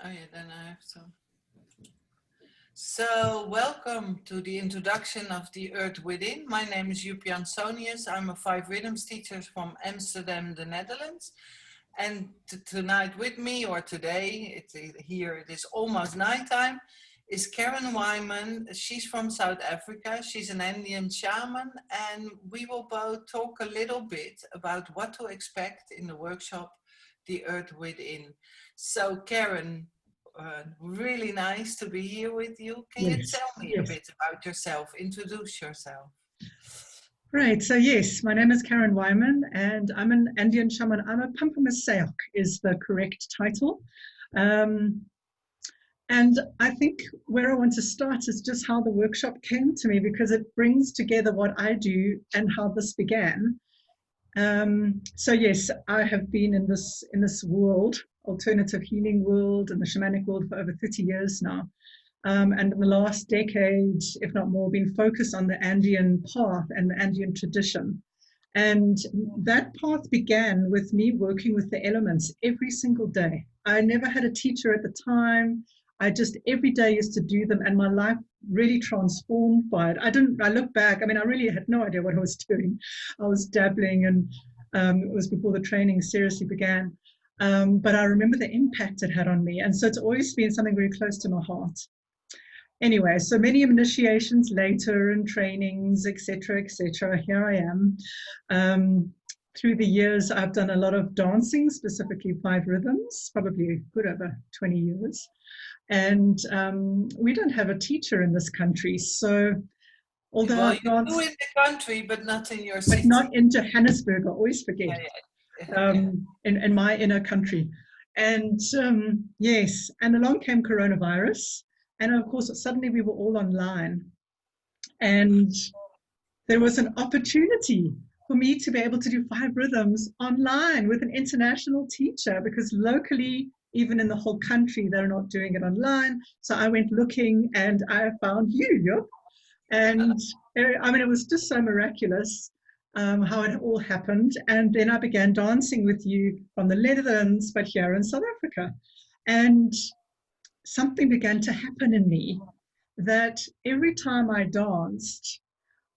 Oh yeah, then I have to. So welcome to the introduction of the Earth Within. My name is Jup Jansonius. I'm a 5Rhythms teacher from Amsterdam, the Netherlands. And tonight with me, or today, here it is almost nighttime, is Karen Weinman. She's from South Africa. She's an Andean Shaman, and we will both talk a little bit about what to expect in the workshop, The Earth Within. So Karen, really nice to be here with you. Can you tell me a bit about yourself? Introduce yourself. Right, so yes, my name is Karen Weinman and I'm an Andean Shaman. I'm a Pampamaseok is the correct title. And I think where I want to start is just how the workshop came to me, because it brings together what I do and how this began. So yes, I have been in this world, alternative healing world, and the shamanic world for over 30 years now. And in the last decade, if not more, been focused on the Andean path and the Andean tradition. And that path began with me working with the elements every single day. I never had a teacher at the time. I just every day used to do them, and my life really transformed by it. I look back, I mean, I really had no idea what I was doing. I was dabbling, and it was before the training seriously began. But I remember the impact it had on me. And so it's always been something very close to my heart. Anyway, so many initiations later and trainings, etc., etc. Here I am. Through the years, I've done a lot of dancing, specifically 5Rhythms, probably a good over 20 years. And we don't have a teacher in this country, so although well, you do in the country, but not in your city. But not in Johannesburg, I always forget. In my inner country. And yes, and along came coronavirus. And of course, suddenly we were all online. And there was an opportunity for me to be able to do 5Rhythms online with an international teacher, because locally, even in the whole country, they're not doing it online. So I went looking and I found you, Jup. And I mean, it was just so miraculous how it all happened. And then I began dancing with you from the Netherlands, but here in South Africa. And something began to happen in me that every time I danced,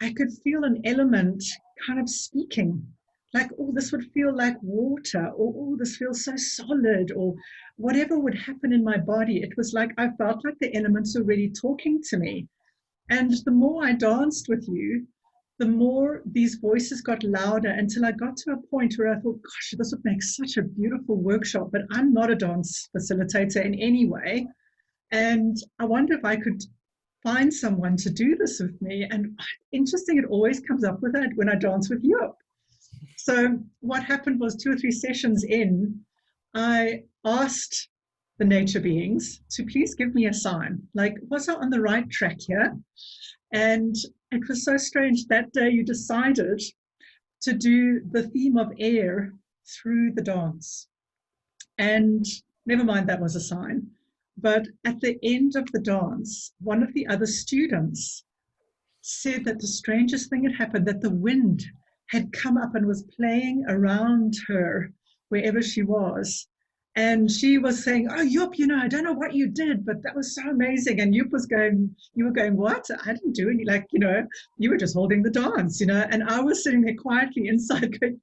I could feel an element kind of speaking, like, oh, this would feel like water, or oh, this feels so solid, or whatever would happen in my body. It was like I felt like the elements were really talking to me. And the more I danced with you, the more these voices got louder, until I got to a point where I thought, gosh, this would make such a beautiful workshop, but I'm not a dance facilitator in any way. And I wonder if I could find someone to do this with me. And interesting, it always comes up with it when I dance with you. So what happened was 2 or 3 sessions in, I asked the nature beings to please give me a sign, like, was I on the right track here? And it was so strange. That day you decided to do the theme of air through the dance. And never mind, that was a sign. But at the end of the dance, one of the other students said that the strangest thing had happened, that the wind had come up and was playing around her wherever she was. And she was saying, oh, Jup, you know, I don't know what you did, but that was so amazing. And Jup was going, you were going, what? I didn't do any, like, you know, you were just holding the dance, you know. And I was sitting there quietly inside going,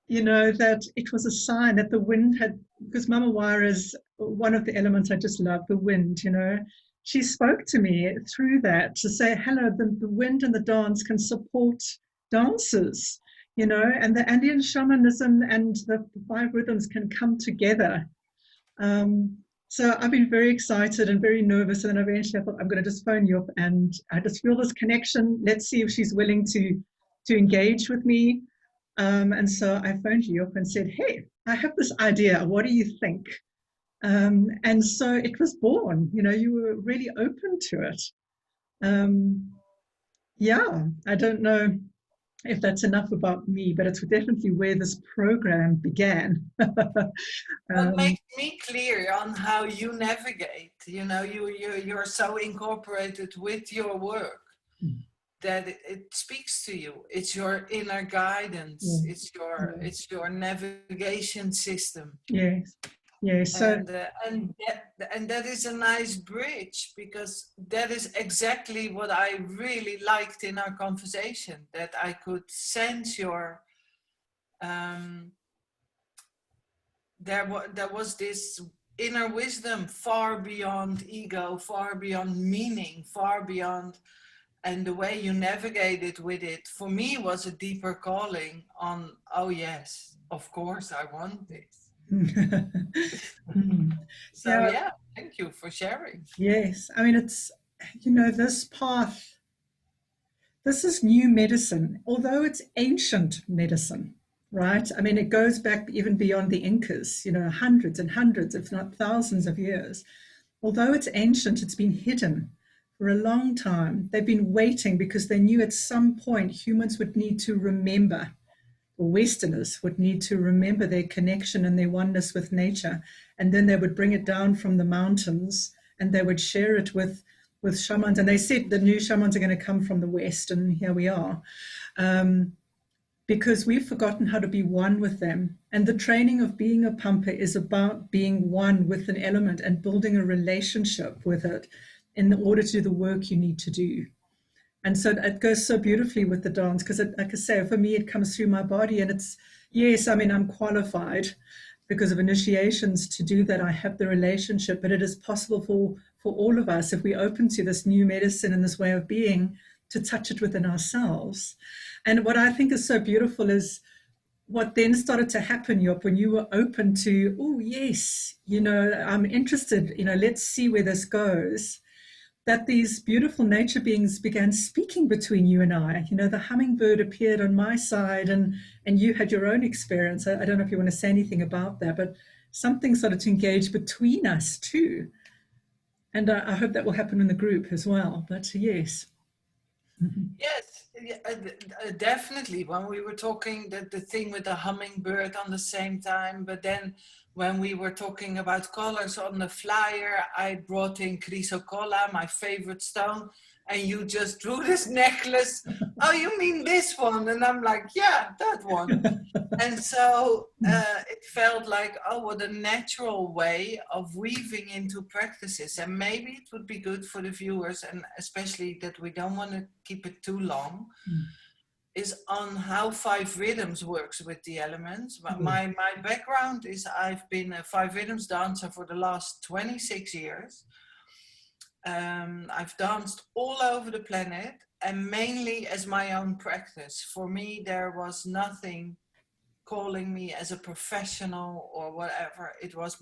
you know, that it was a sign that the wind had, because Mama Wire is one of the elements I just love, the wind, you know. She spoke to me through that to say, hello, the wind and the dance can support dancers, you know, and the Andean Shamanism and the 5Rhythms can come together. So I've been very excited and very nervous, and then eventually I thought, I'm going to just phone you up, and I just feel this connection. Let's see if she's willing to engage with me. And so I phoned you up and said, hey, I have this idea. What do you think? And so it was born. You know, you were really open to it. Yeah, I don't know if that's enough about me, but it's definitely where this program began. What makes me clear on how you navigate, you know, you're so incorporated with your work that it speaks to you. It's your inner guidance. It's your navigation system. Yes. Yes. So And that is a nice bridge, because that is exactly what I really liked in our conversation, that I could sense your there was this inner wisdom far beyond ego, far beyond meaning, far beyond, and the way you navigated with it for me was a deeper calling on, oh yes, of course I want this. So yeah, thank you for sharing. Yes, I mean, it's, this path, this is new medicine, although it's ancient medicine, right? I mean, it goes back even beyond the Incas, hundreds and hundreds, if not thousands of years. Although it's ancient, it's been hidden for a long time. They've been waiting because they knew at some point humans would need to remember, or Westerners would need to remember their connection and their oneness with nature. And then they would bring it down from the mountains and they would share it with shamans. And they said the new shamans are going to come from the West, and here we are. Because we've forgotten how to be one with them. And the training of being a pampa is about being one with an element and building a relationship with it in order to do the work you need to do. And so it goes so beautifully with the dance, because like I say, for me, it comes through my body. And it's, yes, I mean, I'm qualified because of initiations to do that. I have the relationship, but it is possible for all of us, if we open to this new medicine and this way of being, to touch it within ourselves. And what I think is so beautiful is what then started to happen, Job, when you were open to, oh, yes, I'm interested, let's see where this goes, that these beautiful nature beings began speaking between you and I. The hummingbird appeared on my side, and you had your own experience. I don't know if you want to say anything about that, but something started to engage between us too. And I hope that will happen in the group as well. But yes. Yes, definitely. When we were talking, the thing with the hummingbird on the same time, but then when we were talking about colors on the flyer, I brought in chrysocolla, my favorite stone, and you just drew this necklace. Oh, you mean this one? And I'm like, yeah, that one. And so it felt like, oh, what a natural way of weaving into practices. And maybe it would be good for the viewers, and especially that we don't want to keep it too long, is on how 5Rhythms works with the elements. My background is I've been a 5Rhythms dancer for the last 26 years. I've danced all over the planet, and mainly as my own practice. For me, there was nothing calling me as a professional or whatever. It was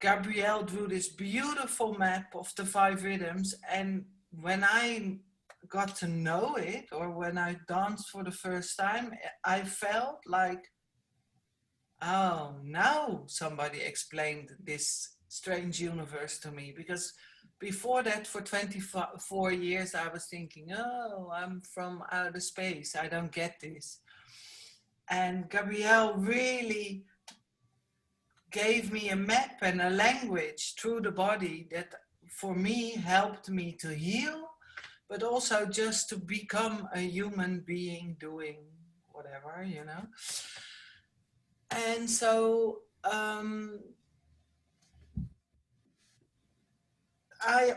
Gabrielle drew this beautiful map of the 5Rhythms, and when I got to know it, or when I danced for the first time, I felt like, oh, now somebody explained this strange universe to me. Because before that, for 24 years, I was thinking, oh, I'm from outer space, I don't get this. And Gabrielle really gave me a map and a language through the body that for me helped me to heal, but also just to become a human being doing whatever, And so I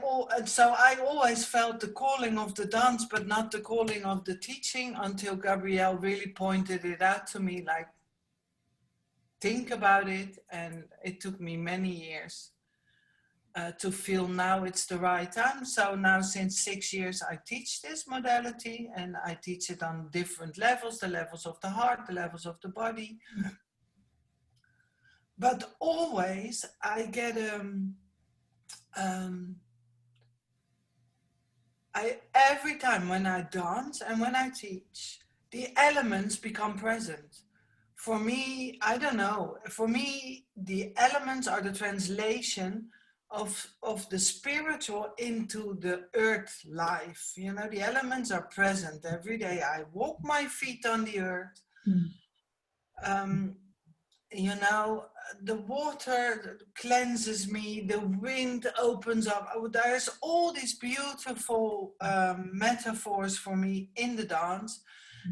always felt the calling of the dance, but not the calling of the teaching, until Gabrielle really pointed it out to me, like, think about it. And it took me many years to feel now it's the right time. So now since 6 years, I teach this modality, and I teach it on different levels, the levels of the heart, the levels of the body. But always I get every time when I dance and when I teach, the elements become present. For me, I don't know, for me, the elements are the translation of the spiritual into the earth life. The elements are present every day. I walk my feet on the earth. The water cleanses me, the wind opens up. There's all these beautiful metaphors for me in the dance.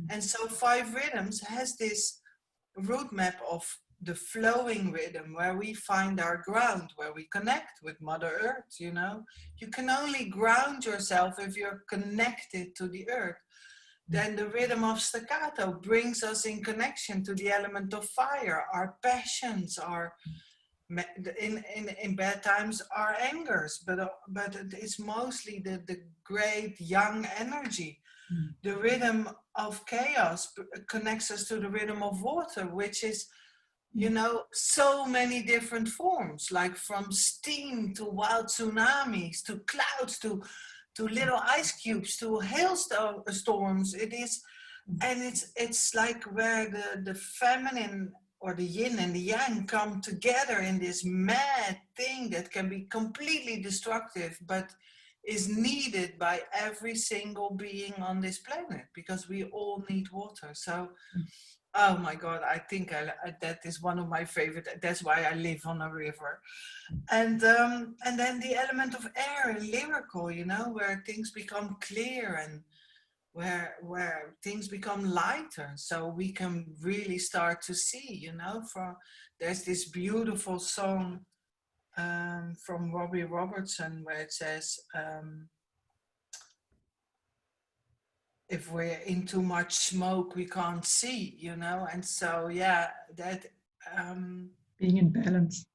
And so 5Rhythms has this route map of the flowing rhythm, where we find our ground, where we connect with Mother Earth, you know. You can only ground yourself if you're connected to the earth. Then the rhythm of staccato brings us in connection to the element of fire, our passions, our in bad times our angers, but it's mostly the great young energy. The rhythm of chaos connects us to the rhythm of water, which is, you know, so many different forms, like from steam to wild tsunamis to clouds to little ice cubes to hailstorms. It is, and it's like where the feminine or the yin and the yang come together in this mad thing that can be completely destructive, but is needed by every single being on this planet, because we all need water. So, oh my God, I think that is one of my favorite. That's why I live on a river. And then the element of air, lyrical, you know, where things become clear and where things become lighter, so we can really start to see, you know. There's this beautiful song from Robbie Robertson where it says, if we're in too much smoke, we can't see, you know. And so, yeah, that being in balance.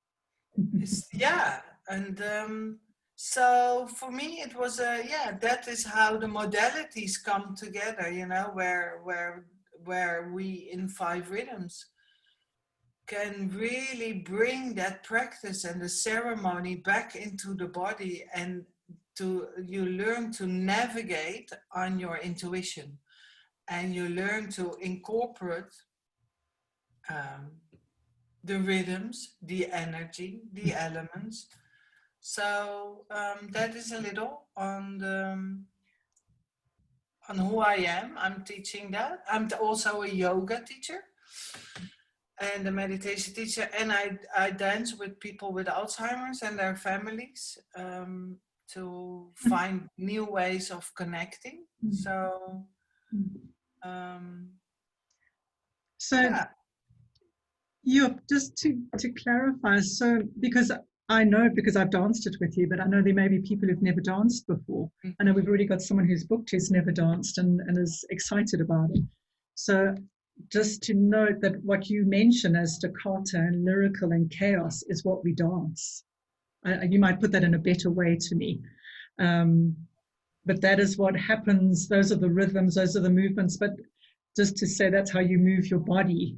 Yeah, and so for me it was yeah, that is how the modalities come together, you know, where we in 5 Rhythms can really bring that practice and the ceremony back into the body, and you learn to navigate on your intuition, and you learn to incorporate the rhythms, the energy, the elements. So that is a little on who I am. I'm teaching that. I'm also a yoga teacher and a meditation teacher, and I dance with people with Alzheimer's and their families to find new ways of connecting. So yeah. Yeah, just to clarify, so because I know, because I've danced it with you, but I know there may be people who've never danced before. I know we've already got someone who's booked who's never danced and is excited about it. So just to note that what you mention as staccato and lyrical and chaos is what we dance. You might put that in a better way to me. But that is what happens. Those are the rhythms, those are the movements. But just to say that's how you move your body.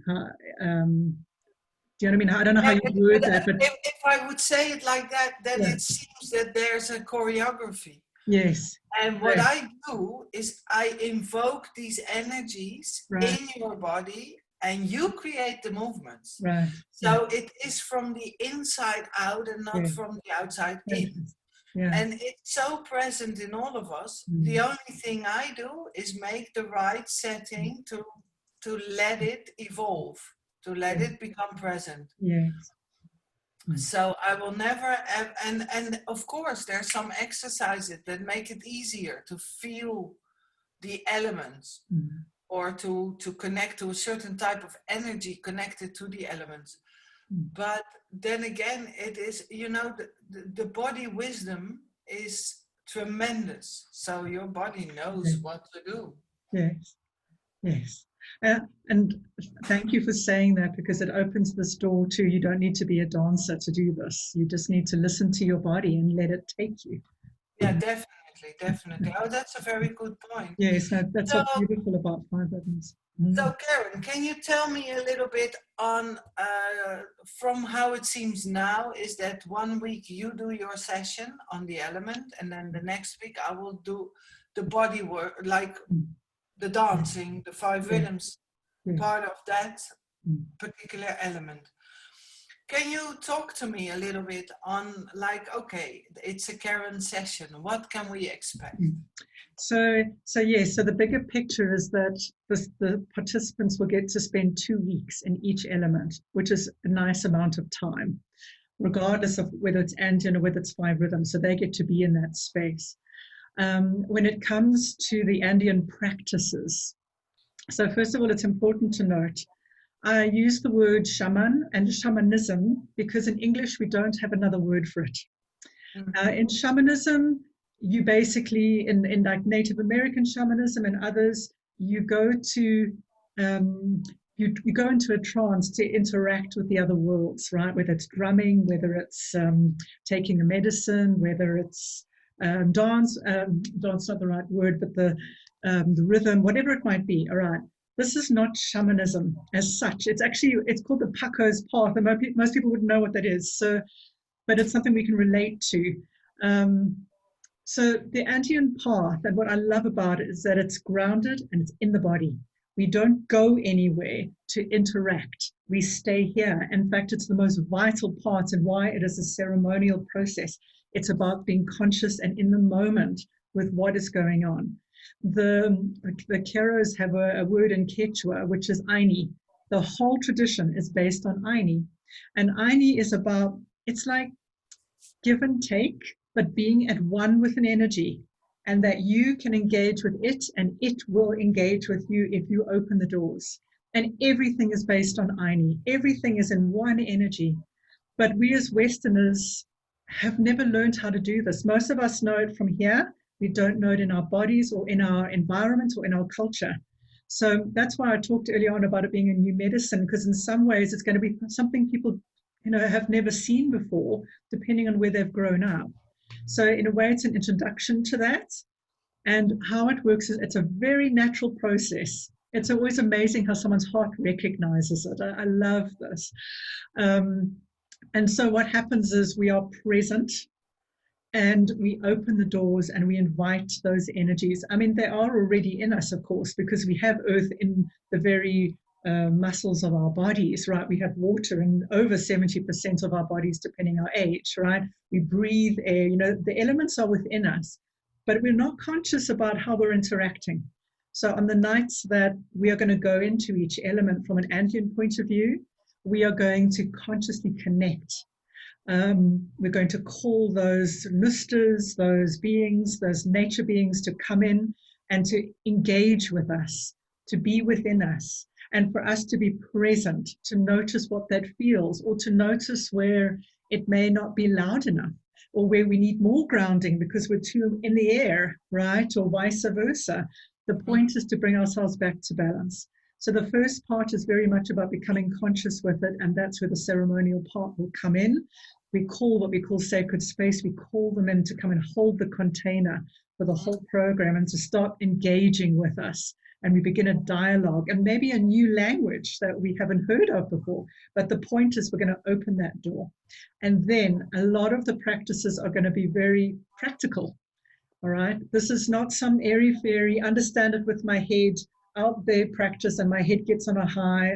Do you know what I mean? I don't know how you word that, but if I would say it like that, then yeah. It seems that there's a choreography. Yes. And what I do is I invoke these energies in your body, and you create the movements. Right. So it is from the inside out and not from the outside in. Yeah. And it's so present in all of us. The only thing I do is make the right setting to let it evolve, to let it become present. Yes. So I will never have, and of course there's some exercises that make it easier to feel the elements or to connect to a certain type of energy connected to the elements. But then again, it is, you know, the body wisdom is tremendous. So your body knows what to do. Yes. Yes. And thank you for saying that, because it opens this door to, you don't need to be a dancer to do this. You just need to listen to your body and let it take you. Yeah, definitely. Oh, that's a very good point. Yes, that's what's beautiful about 5Rhythms. So Karen, can you tell me a little bit on, from how it seems now, is that 1 week you do your session on the element, and then the next week I will do the body work, like the dancing, the 5 Rhythms, part of that particular element. Can you talk to me a little bit on, like, okay, it's a Karen session, what can we expect? So the bigger picture is that the participants will get to spend 2 weeks in each element, which is a nice amount of time, regardless of whether it's Andean or whether it's 5 Rhythms. So they get to be in that space. When it comes to the Andean practices, so first of all, it's important to note I use the word shaman and shamanism because in English we don't have another word for it. In shamanism, you basically, in like Native American shamanism and others, you go to you go into a trance to interact with the other worlds, right? Whether it's drumming, whether it's taking a medicine, whether it's dance, dance not the right word, but the rhythm, whatever it might be. All right. This is not shamanism as such. It's called the Paco's path, and most people wouldn't know what that is. So, but it's something we can relate to. So the Andean path, and what I love about it is that it's grounded and it's in the body. We don't go anywhere to interact. We stay here. In fact, it's the most vital part and why it is a ceremonial process. It's about being conscious and in the moment with what is going on. The Keros have a word in Quechua, which is Aini. The whole tradition is based on Aini. And Aini is about, it's like give and take, but being at one with an energy, and that you can engage with it and it will engage with you if you open the doors. And everything is based on Aini. Everything is in one energy. But we as Westerners have never learned how to do this. Most of us know it from here. We don't know it in our bodies or in our environment or in our culture. So that's why I talked earlier on about it being a new medicine, because in some ways it's going to be something people have never seen before, depending on where they've grown up. So in a way, it's an introduction to that. And how it works is it's a very natural process. It's always amazing how someone's heart recognizes it. I love this. And so what happens is we are present and we open the doors and we invite those energies. I mean, they are already in us, of course, because we have earth in the very muscles of our bodies, right? We have water in over 70% of our bodies, depending on our age, right? We breathe air, the elements are within us, but we're not conscious about how we're interacting. So on the nights that we are going to go into each element from an Andean point of view, we are going to consciously connect. We're going to call those nustas, those beings, those nature beings to come in and to engage with us, to be within us, and for us to be present, to notice what that feels, or to notice where it may not be loud enough, or where we need more grounding because we're too in the air, right? Or vice versa. The point is to bring ourselves back to balance. So the first part is very much about becoming conscious with it, and that's where the ceremonial part will come in. We call what we call sacred space, we call them in to come and hold the container for the whole program and to start engaging with us. And we begin a dialogue and maybe a new language that we haven't heard of before. But the point is we're going to open that door. And then a lot of the practices are going to be very practical. All right. This is not some airy-fairy, understand it with my head, out there practice and my head gets on a high.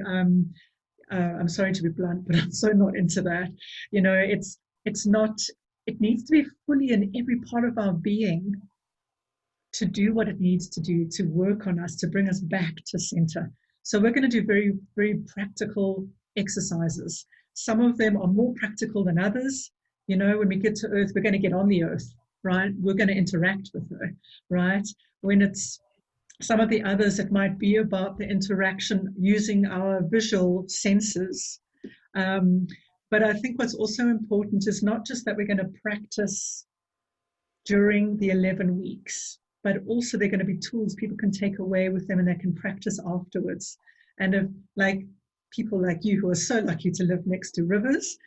I'm sorry to be blunt, but I'm so not into that. It's not, it needs to be fully in every part of our being to do what it needs to do, to work on us, to bring us back to center. So we're going to do very, very practical exercises. Some of them are more practical than others. When we get to earth, we're going to get on the earth, right? We're going to interact with her, right? When it's some of the others, it might be about the interaction using our visual senses. But I think what's also important is not just that we're going to practice during the 11 weeks, but also they're going to be tools people can take away with them and they can practice afterwards. And if, like people like you who are so lucky to live next to rivers,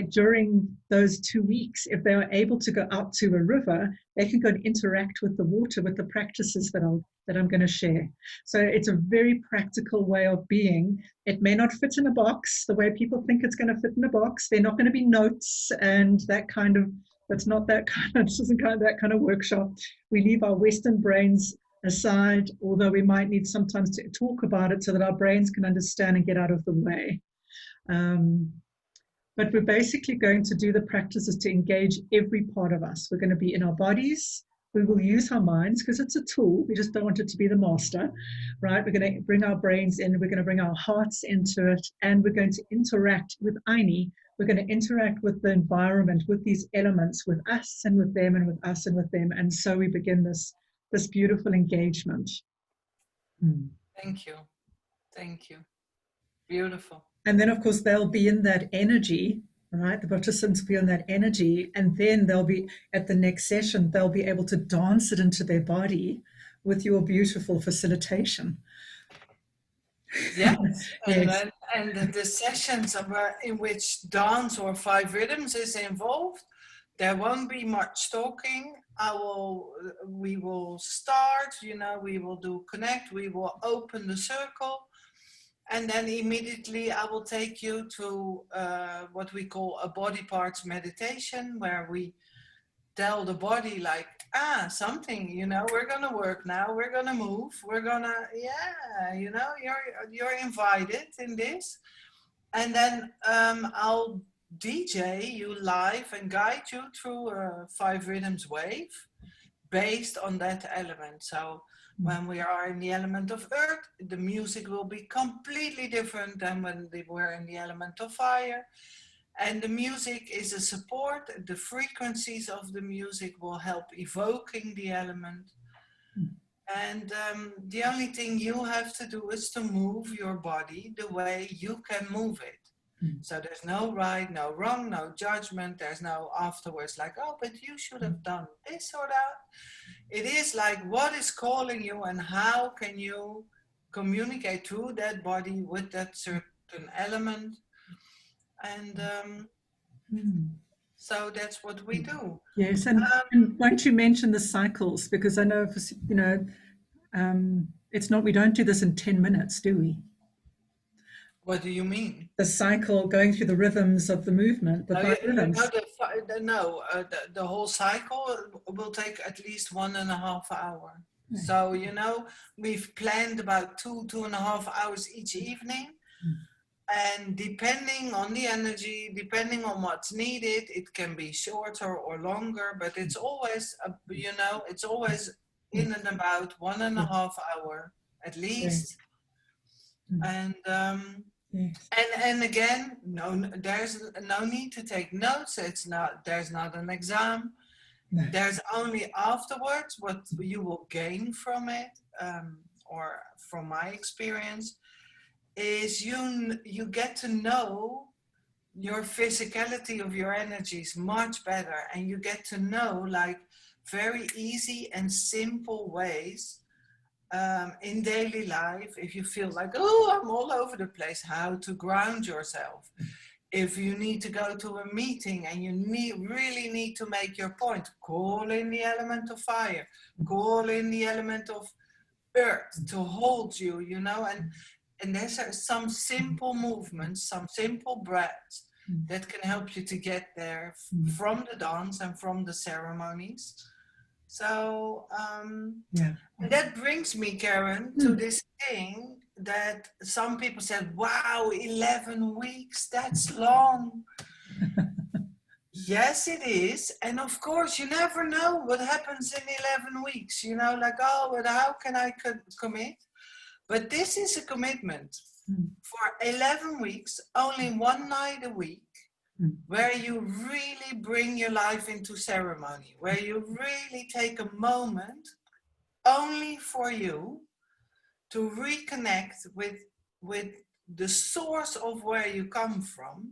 during those 2 weeks, if they are able to go out to a river, they can go and interact with the water, with the practices that I'm going to share. So it's a very practical way of being. It may not fit in a box the way people think it's going to fit in a box. They're not going to be notes and that kind of, this isn't that kind of workshop. We leave our Western brains aside, although we might need sometimes to talk about it so that our brains can understand and get out of the way. But we're basically going to do the practices to engage every part of us. We're going to be in our bodies. We will use our minds because it's a tool. We just don't want it to be the master, right? We're going to bring our brains in. We're going to bring our hearts into it. And we're going to interact with Aini. We're going to interact with the environment, with these elements, with us and with them and with us and with them. And so we begin this beautiful engagement. Thank you. Thank you. Beautiful. And then, of course, they'll be in that energy, right? The participants will be in that energy. And then they'll be, at the next session, they'll be able to dance it into their body with your beautiful facilitation. Yes, Yes. and the sessions in which dance or 5 rhythms is involved, there won't be much talking. We will start, we will do connect, we will open the circle, and then immediately I will take you to what we call a body parts meditation, where we tell the body like, something, we're gonna work now, we're gonna move, we're gonna, you're invited in this. And then I'll DJ you live and guide you through a 5 rhythms wave based on that element. So when we are in the element of earth, the music will be completely different than when we were in the element of fire. And the music is a support. The frequencies of the music will help evoking the element. And the only thing you have to do is to move your body the way you can move it. So there's no right, no wrong, no judgment. There's no afterwards like, oh, but you should have done this or that. It is like, what is calling you and how can you communicate through that body with that certain element? And so that's what we do. Yes, and won't you mention the cycles? Because I know, it's not, we don't do this in 10 minutes, do we? What do you mean? The cycle, going through the rhythms of the movement, the 5 rhythms. The whole cycle will take at least 1.5 hours. So, we've planned about 2.5 hours each evening. And depending on the energy, depending on what's needed, it can be shorter or longer, but it's always, it's always in and about 1.5 hours at least. And and again, there's no need to take notes. There's not an exam. There's only afterwards what you will gain from it, or from my experience, is you get to know your physicality of your energies much better, and you get to know like very easy and simple ways in daily life, if you feel like, oh, I'm all over the place, how to ground yourself. If you need to go to a meeting and you really need to make your point, call in the element of fire, call in the element of earth to hold you, and there's some simple movements, some simple breaths that can help you to get there from the dance and from the ceremonies. So that brings me, Karen, to this thing that some people said, wow, 11 weeks, that's long. Yes, it is. And of course, you never know what happens in 11 weeks, like, oh, but how can I commit? But this is a commitment for 11 weeks, only one night a week, where you really bring your life into ceremony, where you really take a moment only for you to reconnect with the source of where you come from.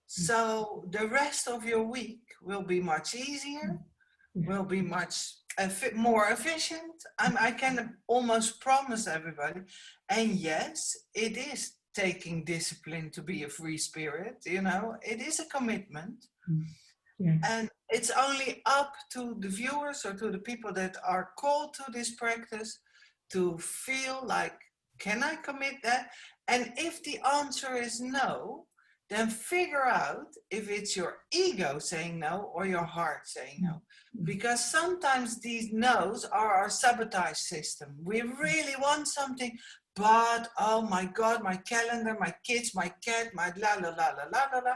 So the rest of your week will be much easier, will be much more efficient. I can almost promise everybody. And yes, it is taking discipline to be a free spirit, it is a commitment. And it's only up to the viewers or to the people that are called to this practice to feel like, can I commit that? And if the answer is no, then figure out if it's your ego saying no or your heart saying no. Because sometimes these no's are our sabotage system. We really want something, but oh my God, my calendar, my kids, my cat, my la la la la la la la.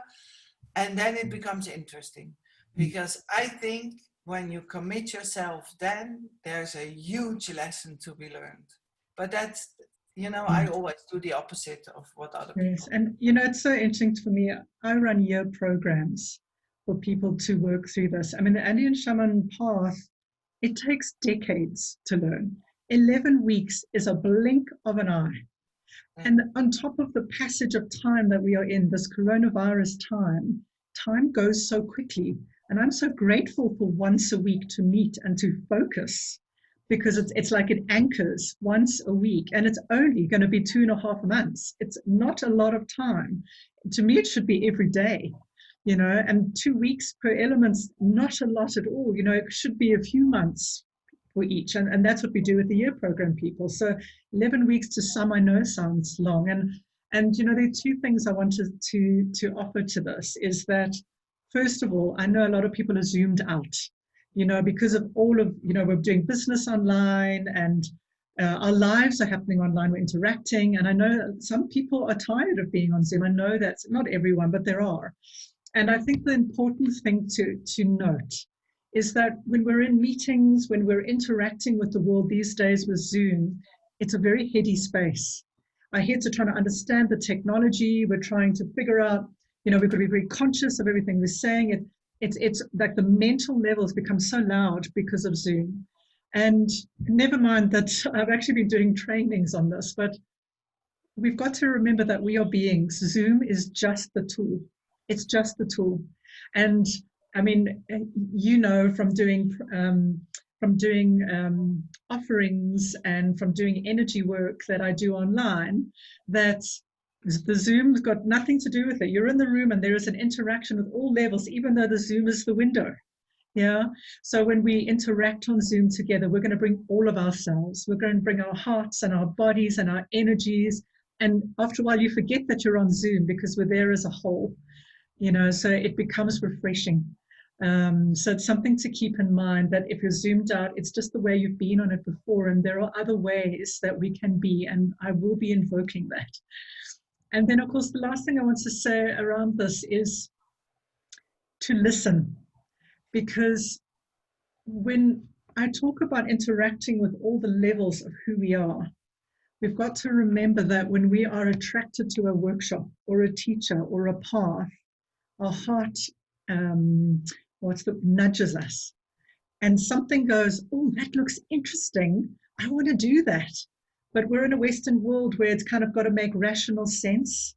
And then it becomes interesting. Because I think when you commit yourself, then there's a huge lesson to be learned. But that's, I always do the opposite of what other people. Yes, and it's so interesting for me. I run year programs for people to work through this. I mean, the Andean Shaman path, it takes decades to learn. 11 weeks is a blink of an eye. And on top of the passage of time that we are in, this coronavirus time, time goes so quickly. And I'm so grateful for once a week to meet and to focus, because it's like it anchors once a week, and it's only going to be 2.5 months. It's not a lot of time. To me, it should be every day, and 2 weeks per element's not a lot at all. It should be a few months for each. And that's what we do with the year program people. So 11 weeks to some I know sounds long. And there are two things I wanted to offer to this is that, first of all, I know a lot of people are zoomed out, because of all of, we're doing business online, and our lives are happening online, we're interacting. And I know some people are tired of being on Zoom. I know that's not everyone, but there are. And I think the important thing to note is that when we're in meetings, when we're interacting with the world these days with Zoom, it's a very heady space. Our heads are trying to understand the technology. We're trying to figure out, we've got to be very conscious of everything we're saying. It's like the mental levels become so loud because of Zoom. And never mind that I've actually been doing trainings on this, but we've got to remember that we are beings. Zoom is just the tool. It's just the tool. And I mean, from doing offerings and from doing energy work that I do online, that the Zoom's got nothing to do with it. You're in the room and there is an interaction with all levels, even though the Zoom is the window. Yeah. So when we interact on Zoom together, we're going to bring all of ourselves. We're going to bring our hearts and our bodies and our energies. And after a while, you forget that you're on Zoom because we're there as a whole. So it becomes refreshing. So it's something to keep in mind, that if you're zoomed out, it's just the way you've been on it before, and there are other ways that we can be, and I will be invoking that. And then, of course, the last thing I want to say around this is to listen, because when I talk about interacting with all the levels of who we are, we've got to remember that when we are attracted to a workshop or a teacher or a path, our heart nudges us, and something goes, oh, that looks interesting, I want to do that. But we're in a Western world where it's kind of got to make rational sense,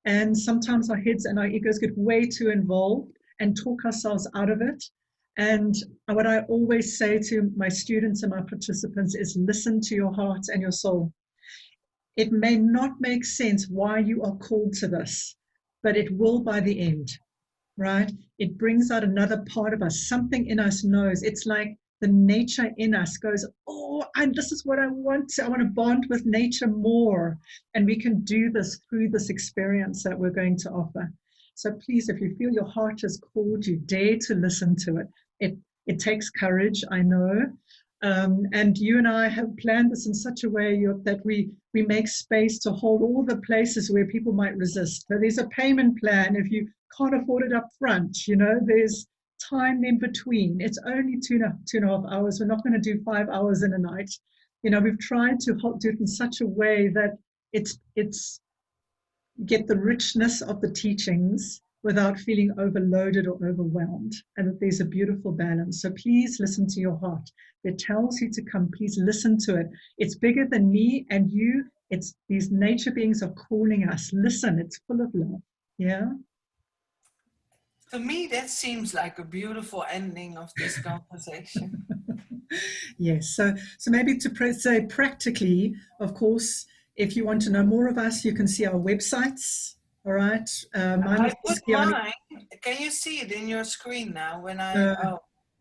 and sometimes our heads and our egos get way too involved and talk ourselves out of it. And what I always say to my students and my participants is, listen to your heart and your soul. It may not make sense why you are called to this, but it will by the end. Right? It brings out another part of us. Something in us knows. It's like the nature in us goes, oh, this is what I want. I want to bond with nature more. And we can do this through this experience that we're going to offer. So please, if you feel your heart has called you, dare to listen to it. It takes courage, I know. And you and I have planned this in such a way that we make space to hold all the places where people might resist. So there's a payment plan if you can't afford it up front. There's time in between. It's only 2.5 hours. We're not going to do 5 hours in a night. We've tried to do it in such a way that it's get the richness of the teachings without feeling overloaded or overwhelmed, and that there's a beautiful balance. So please listen to your heart. It tells you to come. Please listen to it. It's bigger than me and you. It's these nature beings are calling us. Listen, it's full of love. Yeah. To me, that seems like a beautiful ending of this conversation. Yes. So maybe to say practically, of course, if you want to know more of us, you can see our websites. All right. I put mine. Can you see it in your screen now? When I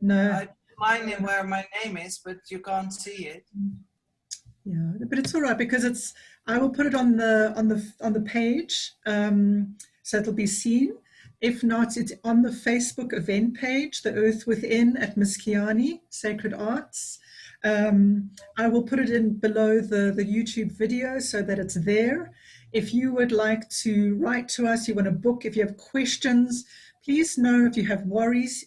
no, I put mine in where my name is, but you can't see it. Yeah, but it's all right because I will put it on the page, so it'll be seen. If not, it's on the Facebook event page, The Earth Within at Miss Kiani, Sacred Arts. I will put it in below the YouTube video so that it's there. If you would like to write to us, you want to book, if you have questions, please know. If you have worries,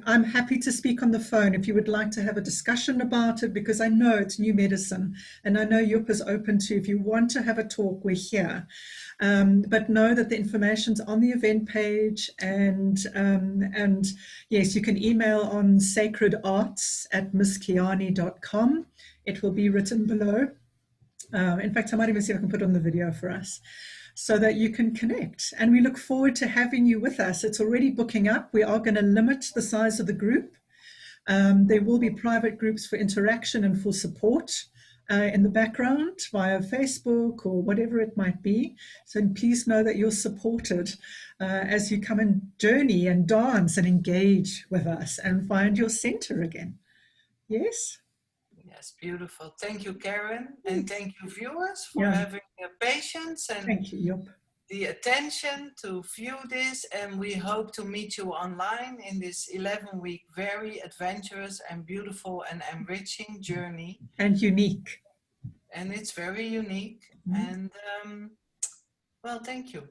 I'm happy to speak on the phone if you would like to have a discussion about it, because I know it's new medicine and I know Jup is open to, if you want to have a talk, we're here. But know that the information's on the event page, and yes, you can email on sacredarts@misskiani.com. It will be written below. In fact, I might even see if I can put on the video for us so that you can connect. And we look forward to having you with us. It's already booking up. We are going to limit the size of the group. There will be private groups for interaction and for support in the background via Facebook or whatever it might be. So please know that you're supported as you come and journey and dance and engage with us and find your center again. Yes? Yes, beautiful. Thank you, Karen. And thank you, viewers, for Yeah. having the patience and Thank you, Jup. the attention to view this. And we hope to meet you online in this 11-week, very adventurous and beautiful and enriching journey. And unique. And it's very unique. And well, thank you.